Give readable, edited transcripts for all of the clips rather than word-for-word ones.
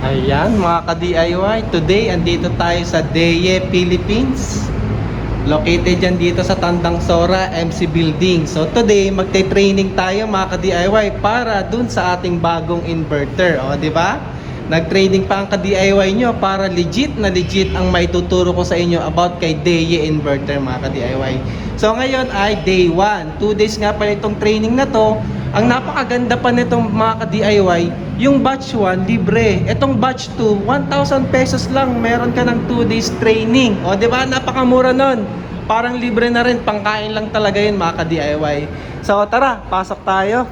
Ayan mga ka-DIY, today andito tayo sa Deye, Philippines. Located yan dito sa Tandang Sora MC Building. So today magte-training tayo mga ka-DIY para dun sa ating bagong inverter. O di ba? Nag-training pa ang ka-DIY nyo para legit na legit ang maituturo ko sa inyo about kay Deye inverter mga ka-DIY. So ngayon ay day 1. 2 days nga pala itong training na to. Ang napakaganda pa nitong mga ka-DIY, yung batch 1 libre. Itong batch 2, 1,000 pesos lang. Meron ka ng 2 days training. O di ba? Napakamura nun. Parang libre na rin, pangkain lang talaga yun mga ka-DIY. So tara, pasok tayo.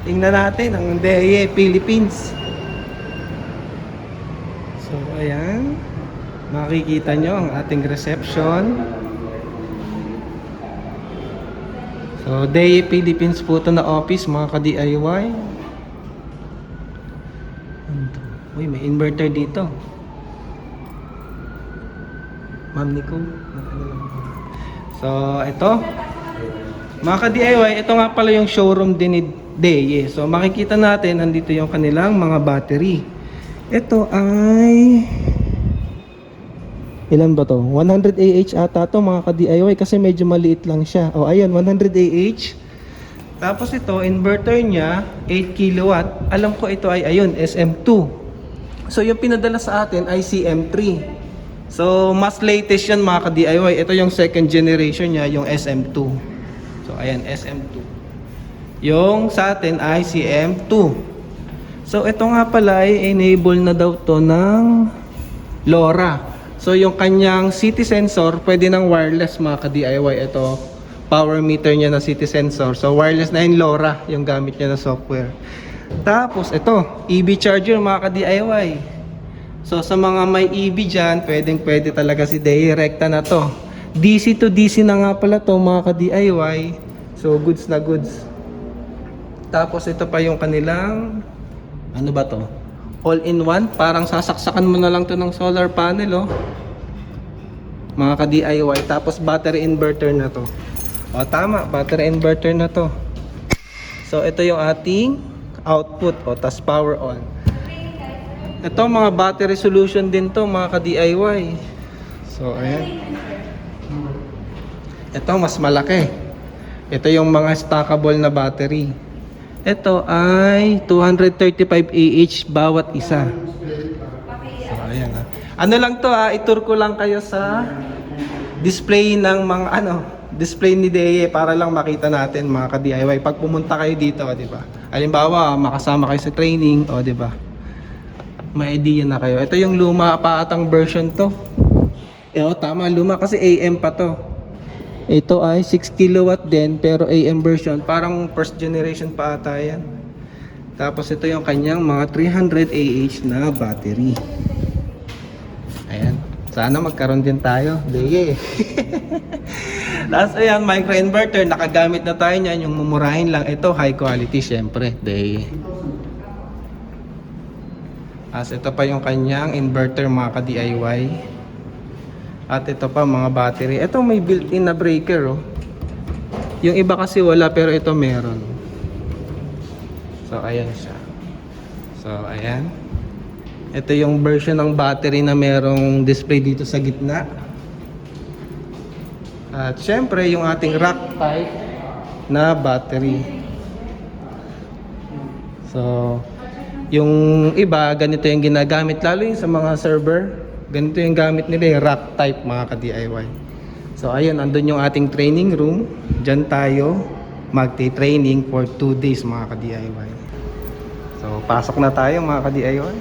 Tingnan natin ang Deye, Philippines. So ayan, makikita nyo ang ating reception. So Deye, Philippines po ito na office mga ka-DIY. Uy, may inverter dito. Ma'am Nico. So ito mga ka-DIY, ito nga pala yung showroom din ni Deye. So makikita natin, nandito yung kanilang mga battery. Ito ay ilan ba to? 100 Ah ata to mga ka-DIY kasi medyo maliit lang siya. O ayun, 100 Tapos ito, inverter niya 8 kilowatt. Alam ko ito ay ayun, SM2. So yung pinadala sa atin ay CM3. So mas latest yan mga ka-DIY. Ito yung second generation niya, yung SM2. So ayan, SM2. Yung sa atin ay CM2. So ito nga pala ay enable na daw to ng LoRa. So yung kanyang city sensor pwede ng wireless mga ka-DIY. Ito power meter niya na city sensor. So wireless na yung LoRa yung gamit niya na software. Tapos ito EV charger mga ka-DIY. So sa mga may EV dyan, pwede talaga si Deye. Rekta na to. DC to DC na nga pala to mga ka-DIY. So goods na goods. Tapos ito pa yung kanilang ano ba to? All-in-one. Parang sasaksakan mo na lang to ng solar panel, oh. Mga ka-DIY. Tapos battery inverter na to. O tama, battery inverter na to. So ito yung ating output, o tas power on. Ito mga battery solution din to mga ka-DIY. So ayan. Ito mas malaki. Ito yung mga stackable na battery. Ito ay 235 bawat isa. So ayan ha. Ano lang to ha, itur ko lang kayo sa display ng mga display ni Deye para lang makita natin mga ka-DIY pag pumunta kayo dito, di ba? Halimbawa, makasama kayo sa training, o di ba? May idea na kayo. Ito yung luma pa atang version to. Tama, luma kasi AM pa to. Ito ay 6 kilowatt din pero AM version, parang first generation pa ata yan. Tapos ito yung kanyang mga 300 na battery. Ayan, sana magkaroon din tayo, Deye. Tapos ayan, microinverter, nakagamit na tayo niyan, yung mumurahin lang. Ito high quality syempre, Deye. As ito pa yung kanyang inverter mga ka-DIY. At ito pa mga battery. Ito may built-in na breaker, oh. Yung iba kasi wala pero ito meron. So ayan siya. So ayan. Ito yung version ng battery na merong display dito sa gitna. At syempre yung ating rack type na battery. So yung iba ganito yung ginagamit, lalo yung sa mga server. Ganito yung gamit nila, yung rack type mga ka-DIY. So ayun, andun yung ating training room. Diyan tayo magti-training for 2 days mga ka-DIY. So pasok na tayo mga ka-DIY.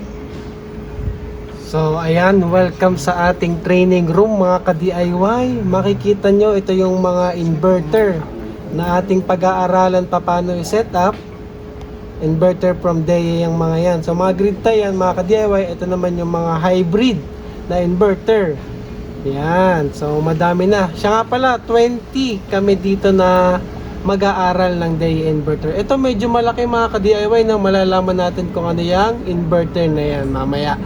So ayan, welcome sa ating training room mga ka-DIY. Makikita nyo, ito yung mga inverter na ating pag-aaralan paano i-set up. Inverter from Deye yung mga yan. So mga grid tie yan mga ka-DIY. Ito naman yung mga hybrid na inverter. Yan. So madami na. Siya nga pala 20 kami dito na mag-aaral ng Deye inverter. Ito medyo malaki mga ka-DIY na malalaman natin kung ano yung inverter na yan mamaya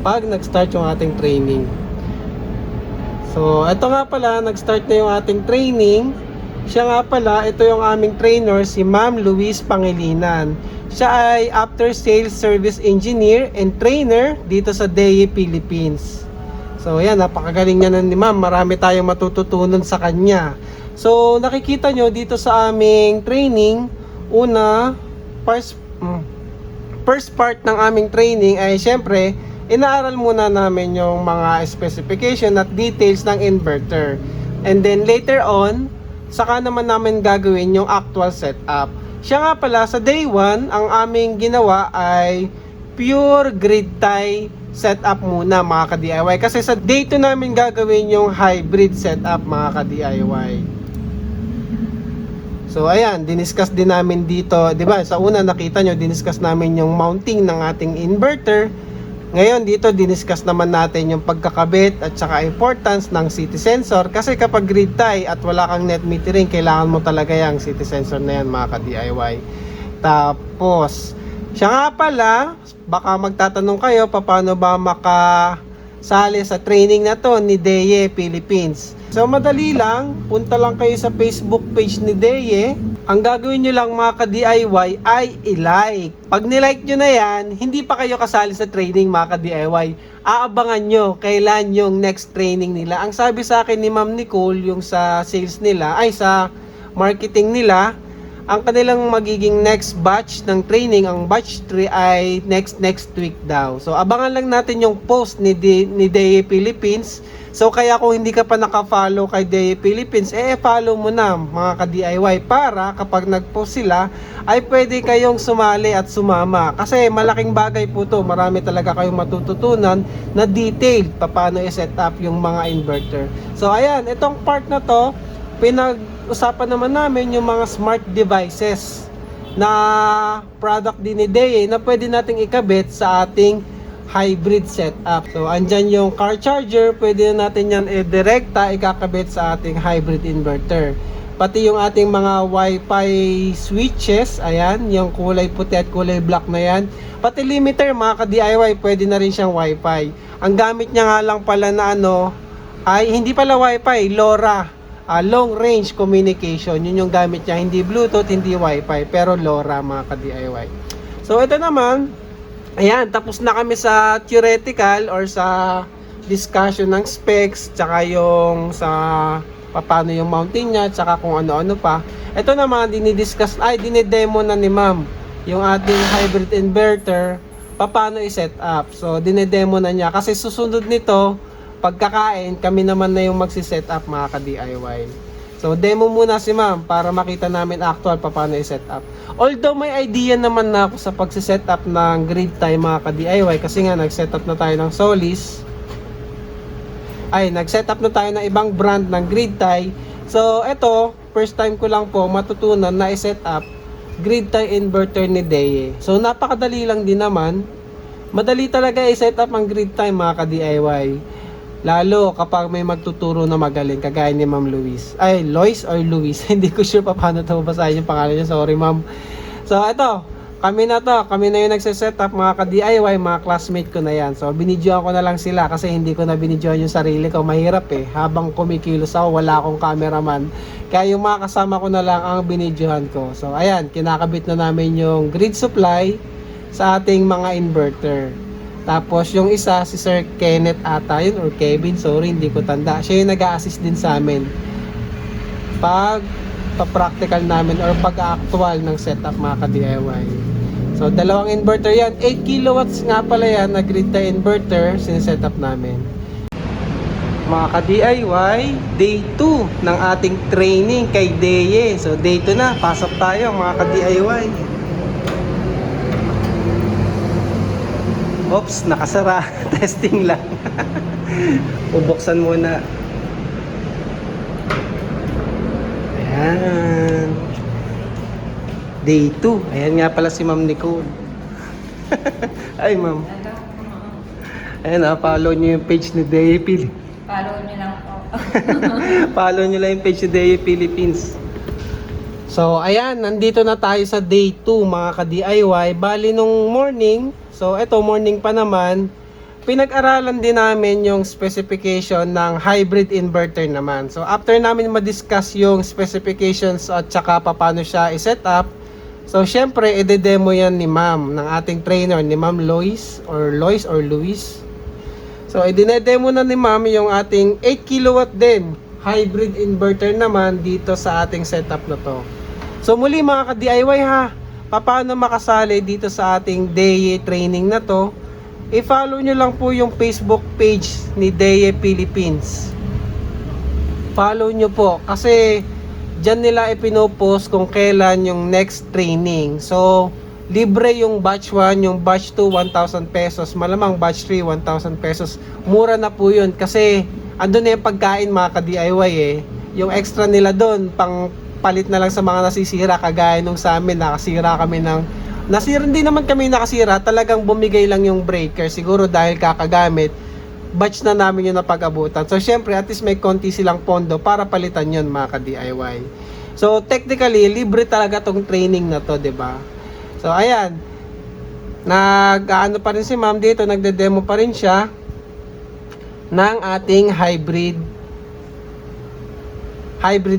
pag nag-start yung ating training. So ito nga pala, nag-start na yung ating training. Siya nga pala, ito yung aming trainer, si Ma'am Luis Pangilinan. Siya ay After Sales Service Engineer and Trainer dito sa DEA Philippines. So ayan, napakagaling niya ni Ma'am. Marami tayong matututunan sa kanya. So nakikita nyo dito sa aming training, una, first part ng aming training ay syempre, inaaral muna namin yung mga specification at details ng inverter. And then later on, saka naman namin gagawin yung actual setup. Siya nga pala, sa day 1, ang aming ginawa ay pure grid tie setup muna mga ka-DIY. Kasi sa day 2 namin gagawin yung hybrid setup mga ka-DIY. So ayan, diniscuss din namin dito, 'di ba? Sa una nakita nyo, diniscuss namin yung mounting ng ating inverter. Ngayon dito diniscuss naman natin yung pagkakabit at saka importance ng city sensor, kasi kapag grid tie at wala kang net metering, kailangan mo talaga yung city sensor na yan mga ka-DIY. Tapos siya nga pala, baka magtatanong kayo paano ba makasali sa training na to ni DEA Philippines. So madali lang, punta lang kayo sa Facebook page ni DEA. Ang gagawin nyo lang mga ka-DIY ay i-like. Pag nilike nyo na yan, hindi pa kayo kasali sa training mga ka-DIY. Aabangan nyo kailan yung next training nila. Ang sabi sa akin ni Ma'am Nicole, yung sa sales nila, ay sa marketing nila, ang kanilang magiging next batch ng training, ang batch 3 ay next week daw. So abangan lang natin yung post ni DEA Philippines. So kaya kung hindi ka pa naka-follow kay DEA Philippines, follow mo na mga ka-DIY, para kapag nag-post sila ay pwede kayong sumali at sumama. Kasi malaking bagay po to, marami talaga kayong matututunan na detailed paano i-set up yung mga inverter. So ayan, itong part na to, pinag-usapan naman namin yung mga smart devices na product din ni DEA na pwede nating ikabit sa ating hybrid setup. So andyan yung car charger, pwede na natin yan direkta ikakabit sa ating hybrid inverter. Pati yung ating mga Wi-Fi switches, ayan, yung kulay puti at kulay black na yan. Pati limiter mga ka-DIY, pwede na rin siyang Wi-Fi. Ang gamit niya nga lang pala na ay hindi pala Wi-Fi, LoRa. Long range communication, yun yung gamit niya, hindi Bluetooth, hindi Wi-Fi, pero LoRa mga ka-DIY. So ito naman, ayan, tapos na kami sa theoretical or sa discussion ng specs, tsaka yung sa paano yung mounting niya, tsaka kung ano-ano pa. Ito naman, dinidemo na ni Ma'am yung ating hybrid inverter, paano i-set up. So dinidemo na niya, kasi susunod nito, pagkakain, kami naman na yung magsi-set up mga ka-DIY. So demo muna si Ma'am para makita namin actual paano i-set up. Although may idea naman na ako sa pagsi-set up ng grid tie mga ka-DIY, kasi nga nag-set up na tayo ng Solis. Nag-set up na tayo ng ibang brand ng grid tie. So ito, first time ko lang po matutunan na i-set up grid tie inverter ni DEA. So napakadali lang din naman. Madali talaga i-set up ang grid tie mga ka-DIY. Lalo kapag may magtuturo na magaling, kagaya ni Ma'am Luis. Lois or Luis. Hindi ko sure paano ito basahin yung pangalan niya. Sorry, Ma'am. So, ito. Kami na yung nagsiset up mga ka-DIY, mga classmate ko na yan. So, binidyoan ko na lang sila kasi hindi ko na binidyoan yung sarili ko. Mahirap habang kumikilos ako, wala akong cameraman. Kaya yung mga kasama ko na lang ang binidyohan ko. So, ayan. Kinakabit na namin yung grid supply sa ating mga inverter. Tapos yung isa, si Sir Kenneth ata yun, or Kevin, sorry, hindi ko tanda. Siya yung nag-a-assist din sa amin pag pa-practical namin or pag-actual ng setup mga ka-DIY. So dalawang inverter yan, 8 kilowatts nga pala yan na grid tie inverter, sinesetup namin. Mga ka-DIY, day 2 ng ating training kay DEA. So day 2 na, pasok tayo mga ka-DIY. Oops, nakasara. Testing lang. Bubuksan muna. Ayan. Day 2. Ayan nga pala si Ma'am Nicole. Ay, Ma'am. Ayan, follow nyo yung page ni DEA Philippines. Follow nyo lang po. Follow nyo lang yung page ni DEA Philippines. So, ayan, nandito na tayo sa day 2 mga ka-DIY. Bali nung morning, so eto morning pa naman, pinag-aralan din namin yung specification ng hybrid inverter naman. So after namin ma-discuss yung specifications at saka paano siya i-set up, so syempre i-demo yan ni ma'am, ng ating trainer, ni ma'am Lois or Luis. So i-demo na ni ma'am yung ating 8 kilowatt din hybrid inverter naman dito sa ating setup na to. So muli mga ka-DIY ha, paano makasali dito sa ating DEYE training na to? I-follow nyo lang po yung Facebook page ni DEYE Philippines. Follow nyo po kasi dyan nila ipinopost kung kailan yung next training. So libre yung batch 1, yung batch 2 1,000 pesos, malamang batch 3 1,000 pesos. Mura na po yun kasi andun na yung pagkain mga ka-DIY eh. Yung extra nila doon, pang palit na lang sa mga nasisira, kagaya nung sa amin, hindi naman kami nakasira, talagang bumigay lang yung breaker. Siguro dahil kakagamit, batch na namin yung napag-abutan. So syempre, at least may konti silang pondo para palitan yun mga ka-DIY. So technically, libre talaga tong training na to, 'di ba? So ayan, nag-aano pa rin si ma'am dito, nagde-demo pa rin siya ng ating hybrid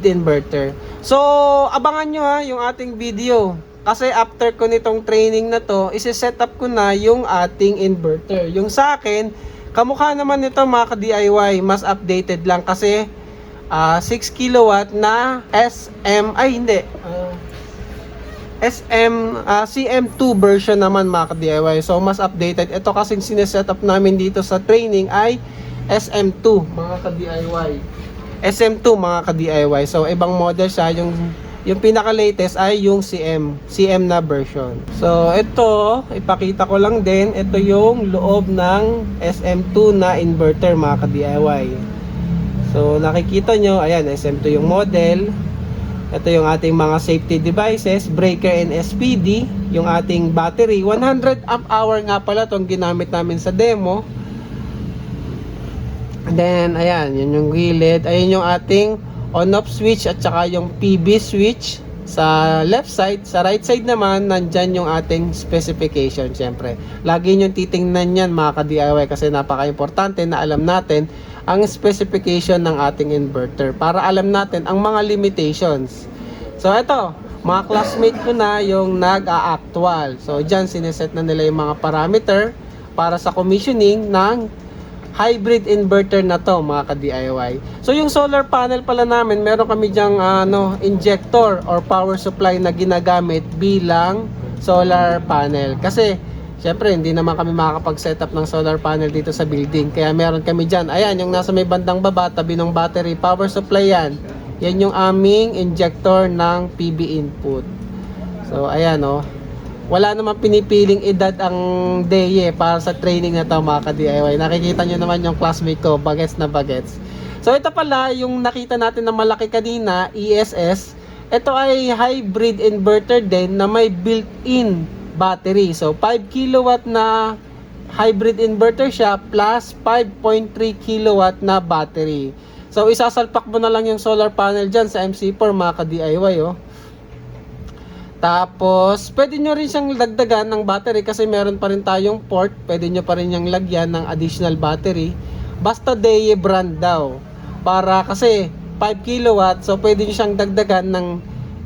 inverter. So abangan nyo ha yung ating video kasi after ko nitong training na to, isi-set up ko na yung ating inverter. Yung sa akin, kamukha naman nito mga ka-DIY, mas updated lang kasi 6 kilowatt na CM2 version naman mga ka-DIY. So mas updated. Ito kasing sineset up namin dito sa training ay SM2 mga ka-DIY. SM2 mga ka-DIY. So ibang model siya, yung pinaka-latest ay yung CM na version. So ito, ipakita ko lang din, ito yung loob ng SM2 na inverter mga ka-DIY. So nakikita nyo, ayan, SM2 yung model. Ito yung ating mga safety devices, breaker and SPD, yung ating battery, 100 amp hour nga pala itong ginamit namin sa demo. Then, ayan, yun yung gilid. Ayun yung ating on-off switch at saka yung PB switch sa left side. Sa right side naman, nandyan yung ating specification, syempre. Lagi nyo titingnan yan mga ka-DIY kasi napaka-importante na alam natin ang specification ng ating inverter para alam natin ang mga limitations. So, ito, mga classmate ko na yung nag-a-actual. So, dyan, sineset na nila yung mga parameter para sa commissioning ng hybrid inverter na to mga ka-DIY. So yung solar panel pala namin, meron kami dyang injector or power supply na ginagamit bilang solar panel. Kasi syempre hindi naman kami makakapag-setup ng solar panel dito sa building. Kaya meron kami dyan. Ayan, yung nasa may bandang baba, tabi ng battery, power supply yan. Yan yung aming injector ng PB input. So ayan wala naman pinipiling edad ang DEYE para sa training na to mga ka-DIY. Nakikita nyo naman yung classmate ko, bagets na bagets. So ito pala yung nakita natin na malaki kanina, ESS. Ito ay hybrid inverter din na may built-in battery. So 5 kilowatt na hybrid inverter siya plus 5.3 kilowatt na battery. So isasalpak mo na lang yung solar panel dyan sa MC4 mga ka-DIY Tapos, pwede nyo rin siyang dagdagan ng battery kasi meron pa rin tayong port. Pwede nyo pa rin yung lagyan ng additional battery. Basta DEYE brand daw. Para kasi 5 kilowatt, so pwede nyo siyang dagdagan ng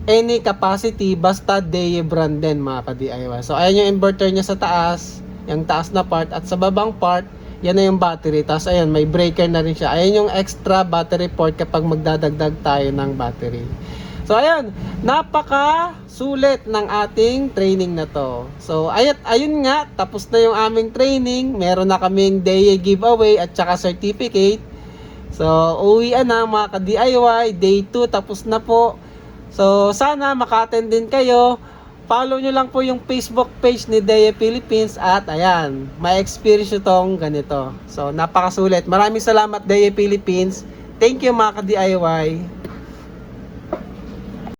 any capacity basta DEYE brand din mga ka-DIY. So, ayan yung inverter niya sa taas, yung taas na part. At sa babang part, yan na yung battery. Tapos, ayan, may breaker na rin siya. Ayan yung extra battery port kapag magdadagdag tayo ng battery. So ayun, napaka sulit ng ating training na to. So ayun nga, tapos na yung aming training. Meron na kaming DEYE giveaway at saka certificate. So uwian na mga ka-DIY, day 2 tapos na po. So sana maka-attend din kayo. Follow nyo lang po yung Facebook page ni DEYE Philippines at ayan, may experience itong ganito. So napakasulit. Maraming salamat DEYE Philippines. Thank you mga ka-DIY.